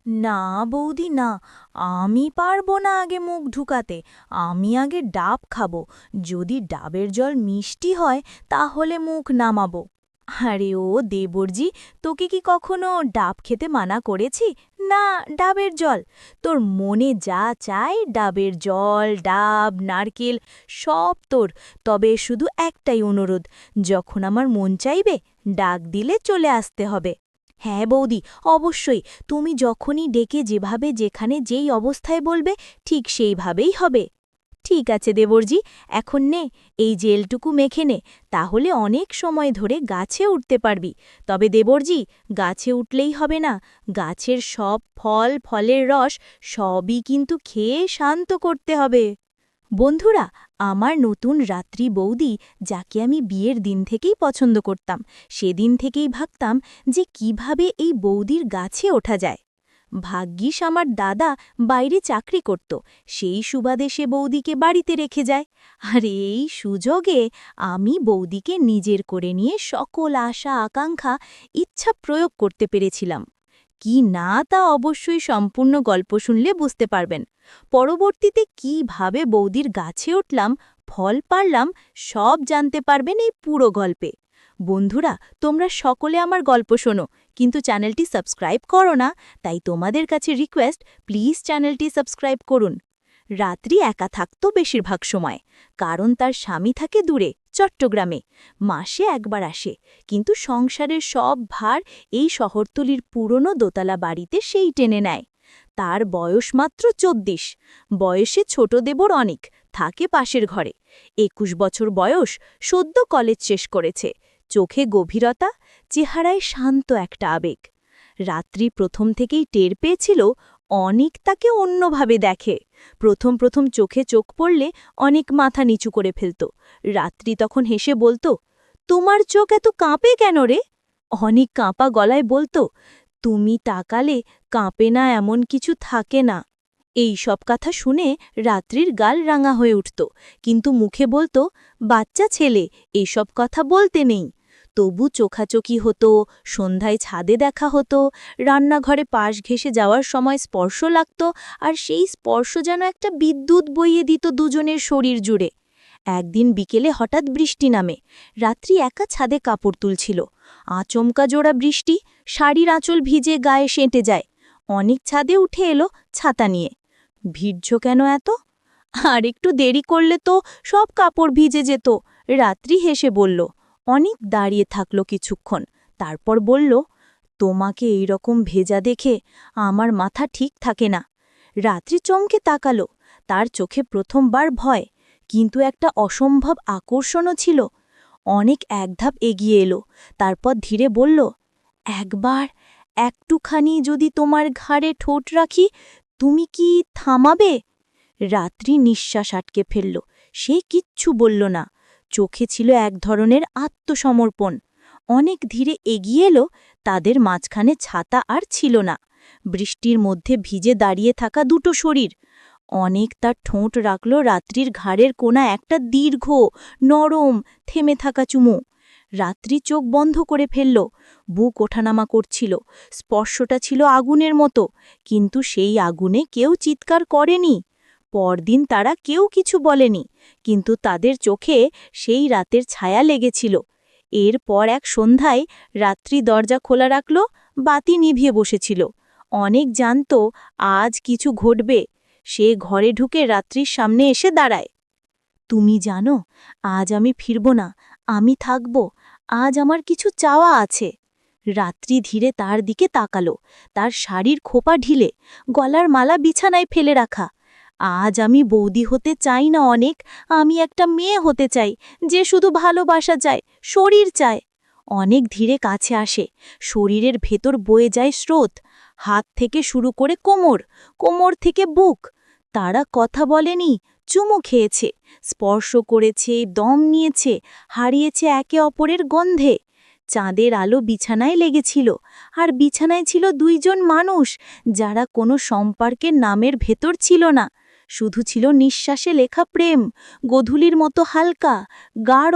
না বৌদি না, আমি পারবো না আগে মুখ ঢুকাতে। আমি আগে ডাব খাবো। যদি ডাবের জল মিষ্টি হয় তাহলে মুখ নামাবো। আরে ও দেবরজি, তোকে কি কখনো ডাব খেতে মানা করেছি? না, ডাবের জল। তোর মনে যা চায় ডাবের জল, ডাব, নারকেল সব তোর। তবে শুধু একটাই অনুরোধ, যখন আমার মন চাইবে ডাক দিলে চলে আসতে হবে। হ্যাঁ বৌদি, অবশ্যই। তুমি যখনই ডেকে যেভাবে যেখানে যেই অবস্থায় বলবে ঠিক সেইভাবেই হবে। ঠিক আছে দেবরজি, এখন নে, এই জেলটুকু মেখে নে, তাহলে অনেক সময় ধরে গাছে উঠতে পারবি। তবে দেবরজি, গাছে উঠলেই হবে না, গাছের সব ফল ফলের রস সবই কিন্তু খেয়ে শান্ত করতে হবে। বন্ধুরা, আমার নতুন রাত্রি বৌদি, যাকে আমি বিয়ের দিন থেকেই পছন্দ করতাম, সেদিন থেকেই ভাবতাম যে কিভাবে এই বৌদির গাছে ওঠা যায়। ভাগ্যিস আমার দাদা বাইরে চাকরি করত, সেই সুবাদে সে বৌদিকে বাড়িতে রেখে যায়। আর এই সুযোগে আমি বৌদিকে নিজের করে নিয়ে সকল আশা আকাঙ্ক্ষা ইচ্ছা প্রয়োগ করতে পেরেছিলাম। কি না তা অবশ্যই সম্পূর্ণ গল্প শুনলে বুঝতে পারবেন। পরবর্তীতে কিভাবে বৌদির গাছে উঠলাম, ফল পারলাম, সব জানতে পারবেন এই পুরো গল্পে। বন্ধুরা, তোমরা সকলে আমার গল্প শোনো, কিন্তু চ্যানেলটি সাবস্ক্রাইব করো না। তাই তোমাদের কাছে রিকোয়েস্ট, প্লিজ চ্যানেলটি সাবস্ক্রাইব করুন। রাত্রি একা থাকতো বেশিরভাগ সময়, কারণ তার স্বামী থাকে দূরে, চট্টগ্রামে। মাসে একবার আসে, কিন্তু সংসারের সব ভার এই শহরতলির পুরনো দোতলা বাড়িতে সেই টেনে নেয়। তার বয়স মাত্র ২৪। বয়সে ছোট দেবর অনেক, থাকে পাশের ঘরে। ২১ বছর বয়স, সদ্য কলেজ শেষ করেছে। চোখে গভীরতা, চেহারায় শান্ত একটা আবেগ। রাত্রি প্রথম থেকেই টের পেয়েছিল অনেক তাকে অন্যভাবে দেখে। প্রথম প্রথম চোখে চোখ পড়লে অনেক মাথা নিচু করে ফেলত। রাত্রি তখন হেসে বলতো, তোমার চোখ এত কাঁপে কেন রে? অনেক কাঁপা গলায় বলতো, তুমি তাকালে কাঁপে না এমন কিছু থাকে না। এই সব কথা শুনে রাত্রির গাল রাঙা হয়ে উঠত, কিন্তু মুখে বলতো, বাচ্চা ছেলে, এইসব কথা বলতে নেই। তবু চোখাচোখি হতো, সন্ধ্যায় ছাদে দেখা হতো, রান্নাঘরে পাশ ঘেঁষে যাওয়ার সময় স্পর্শ লাগত, আর সেই স্পর্শ যেন একটা বিদ্যুৎ বইয়ে দিত দুজনের শরীর জুড়ে। একদিন বিকেলে হঠাৎ বৃষ্টি নামে। রাত্রি একা ছাদে কাপড় তুলছিল। আচমকা জোড়া বৃষ্টি, শাড়ির আঁচল ভিজে গায়ে সেঁটে যায়। অনেক ছাদে উঠে এলো ছাতা নিয়ে। ভিড়ছ কেন এত? আর একটু দেরি করলে তো সব কাপড় ভিজে যেত। রাত্রি হেসে বলল। অনেক দাঁড়িয়ে থাকল কিছুক্ষণ, তারপর বলল, তোমাকে এইরকম ভেজা দেখে আমার মাথা ঠিক থাকে না। রাত্রি চমকে তাকালো, তার চোখে প্রথমবার ভয়, কিন্তু একটা অসম্ভব আকর্ষণও ছিল। অনেক এক ধাপ এগিয়ে এলো, তারপর ধীরে বলল, একবার একটুখানি যদি তোমার ঘাড়ে ঠোঁট রাখি, তুমি কি থামাবে? রাত্রি নিঃশ্বাস আটকে ফেলল, সে কিচ্ছু বলল না। চোখে ছিল এক ধরনের আত্মসমর্পণ। অনেক ধীরে এগিয়ে এলো, তাদের মাঝখানে ছাতা আর ছিল না। বৃষ্টির মধ্যে ভিজে দাঁড়িয়ে থাকা দুটো শরীর। অনেক তার ঠোঁট রাখল রাত্রির ঘাড়ের কোণা একটা দীর্ঘ, নরম, থেমে থাকা চুমু। রাত্রি চোখ বন্ধ করে ফেলল, বুক ওঠানামা করছিল। স্পর্শটা ছিল আগুনের মতো, কিন্তু সেই আগুনে কেউ চিৎকার করেনি। পরদিন তারা কেউ কিছু বলেনি, কিন্তু তাদের চোখে সেই রাতের ছায়া লেগেছিল। এরপর এক সন্ধ্যায় রাত্রি দরজা খোলা রাখল, বাতি নিভিয়ে বসেছিল। অনেক জানত আজ কিছু ঘটবে। সে ঘরে ঢুকে রাত্রির সামনে এসে দাঁড়ায়। তুমি জানো, আজ আমি ফিরব না, আমি থাকব। আজ আমার কিছু চাওয়া আছে। রাত্রি ধীরে তার দিকে তাকালো, তার শাড়ির খোপা ঢিলে, গলার মালা বিছানায় ফেলে রাখা। আজ আমি বৌদি হতে চাই না অনেক, আমি একটা মেয়ে হতে চাই, যে শুধু ভালোবাসা চায়, শরীর চায়। অনেক ধীরে কাছে আসে, শরীরের ভেতর বয়ে যায় স্রোত, হাত থেকে শুরু করে কোমর, কোমর থেকে বুক। তারা কথা বলেনি, চুমু খেয়েছে, স্পর্শ করেছে, দম নিয়েছে, হারিয়েছে একে অপরের গন্ধে। চাঁদের আলো বিছানায় লেগেছিল, আর বিছানায় ছিল দুইজন মানুষ, যারা কোনো সম্পর্কের নামের ভেতর ছিল না। শুধু ছিল নিঃশ্বাসে লেখা প্রেম, গোধূলির মতো হালকা, গাঢ়,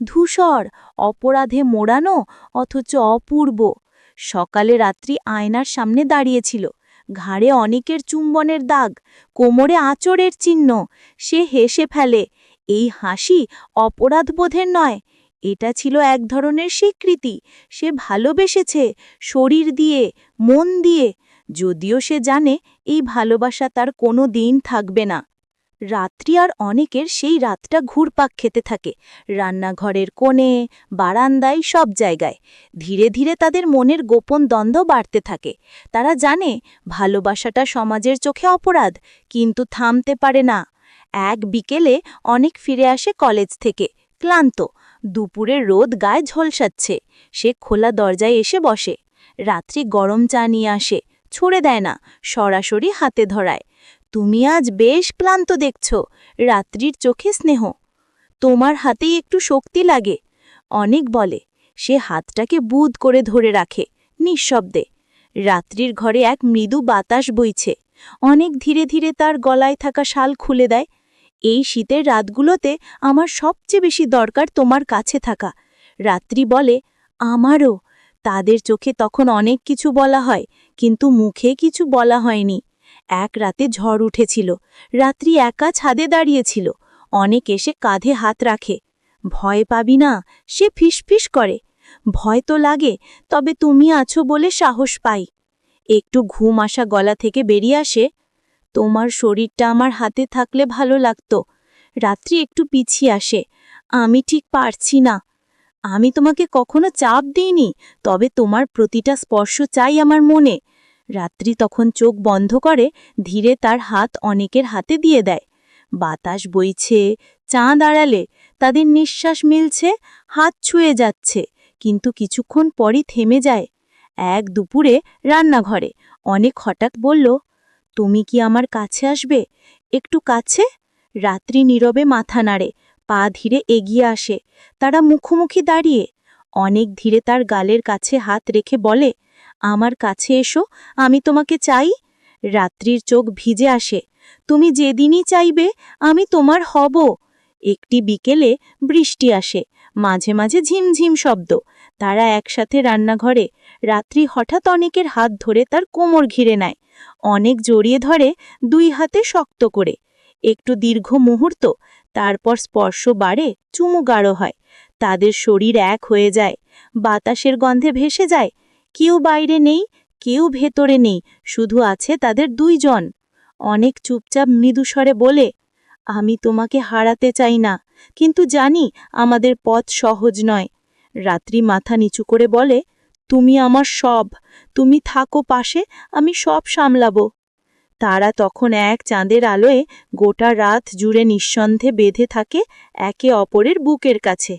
ধূসর, অপরাধে মোড়ানো, অথচ অপূর্ব। সকালে রাত্রি আয়নার সামনে দাঁড়িয়েছিল, ঘাড়ে অনেকের চুম্বনের দাগ, কোমরে আঁচড়ের চিহ্ন। সে হেসে ফেলে। এই হাসি অপরাধবোধের নয়, এটা ছিল এক ধরনের স্বীকৃতি। সে ভালোবেসেছে, শরীর দিয়ে, মন দিয়ে, যদিও সে জানে এই ভালোবাসা তার কোনো দিন থাকবে না। রাত্রি আর অনেকের সেই রাতটা ঘুরপাক খেতে থাকে, রান্নাঘরের কোণে, বারান্দায়, সব জায়গায়। ধীরে ধীরে তাদের মনের গোপন দ্বন্দ্ব বাড়তে থাকে। তারা জানে ভালোবাসাটা সমাজের চোখে অপরাধ, কিন্তু থামতে পারে না। এক বিকেলে অনেক ফিরে আসে কলেজ থেকে, ক্লান্ত। দুপুরের রোদ গায়ে ঝলসাচ্ছে। সে খোলা দরজায় এসে বসে। রাত্রি গরম চা নিয়ে আসে, ছুঁড়ে দেয় না, সরাসরি হাতে ধরায়। তুমি আজ বেশ ক্লান্ত দেখছ। রাত্রির চোখে স্নেহ। তোমার হাতেই একটু শক্তি লাগে, অনেক বলে। সে হাতটাকে বুঁদ করে ধরে রাখে, নিঃশব্দে। রাত্রির ঘরে এক মৃদু বাতাস বইছে। অনেক ধীরে ধীরে তার গলায় থাকা শাল খুলে দেয়। এই শীতের রাতগুলোতে আমার সবচেয়ে বেশি দরকার তোমার কাছে থাকা। রাত্রি বলে, আমারও। তাদের চোখে তখন অনেক কিছু বলা হয়, কিন্তু মুখে কিছু বলা হয়নি। এক রাতে ঝড় উঠেছিল। রাত্রি একা ছাদে দাঁড়িয়েছিল। অনেক এসে কাঁধে হাত রাখে। ভয় পাবি না, সে ফিসফিস করে। ভয় তো লাগে, তবে তুমি আছো বলে সাহস পাই। একটু ঘুম আসা গলা থেকে বেরিয়ে আসে, তোমার শরীরটা আমার হাতে থাকলে ভালো লাগতো। রাত্রি একটু পিছিয়ে আসে, আমি ঠিক পারছি না। আমি তোমাকে কখনো চাপ দিইনি, তবে তোমার প্রতিটা স্পর্শ চাই আমার মনে। রাত্রি তখন চোখ বন্ধ করে, ধীরে তার হাত অনেকের হাতে দিয়ে দেয়। বাতাস বইছে, চাঁদ আড়ালে, তাদের নিঃশ্বাস মিলছে, হাত ছুঁয়ে যাচ্ছে, কিন্তু কিছুক্ষণ পরই থেমে যায়। এক দুপুরে রান্নাঘরে অনেক হঠাৎ বলল, তুমি কি আমার কাছে আসবে, একটু কাছে? রাত্রি নীরবে মাথা নাড়ে, পা ধীরে এগিয়ে আসে। তারা মুখোমুখি দাঁড়িয়ে। অনেক ধীরে তার গালের কাছে হাত রেখে বলে, আমার কাছে এসো, আমি তোমাকে চাই। রাত্রির চোখ ভিজে আসে, তুমি যেদিনই চাইবে আমি তোমার হব। একটি বিকেলে বৃষ্টি আসে, মাঝে মাঝে ঝিমঝিম শব্দ। তারা একসাথে রান্নাঘরে। রাত্রি হঠাৎ অনেকের হাত ধরে তার কোমর ঘিরে নেয়। অনেক জড়িয়ে ধরে, দুই হাতে শক্ত করে। একটু দীর্ঘ মুহূর্ত, তারপর স্পর্শ বাড়ে, চুমু গাঢ় হয়। তাদের শরীর এক হয়ে যায়, বাতাসের গন্ধে ভেসে যায়। কেউ বাইরে নেই, কেউ ভেতরে নেই, শুধু আছে তাদের দুইজন। অনেক চুপচাপ মৃদুস্বরে বলে, আমি তোমাকে হারাতে চাই না, কিন্তু জানি আমাদের পথ সহজ নয়। রাত্রি মাথা নিচু করে বলে, তুমি আমার সব, তুমি থাকো পাশে, আমি সব সামলাবো। তারা তখন এক চাঁদের আলোয় গোটা রাত জুড়ে নিঃসন্ধে বেঁধে থাকে, একে অপরের বুকের কাছে।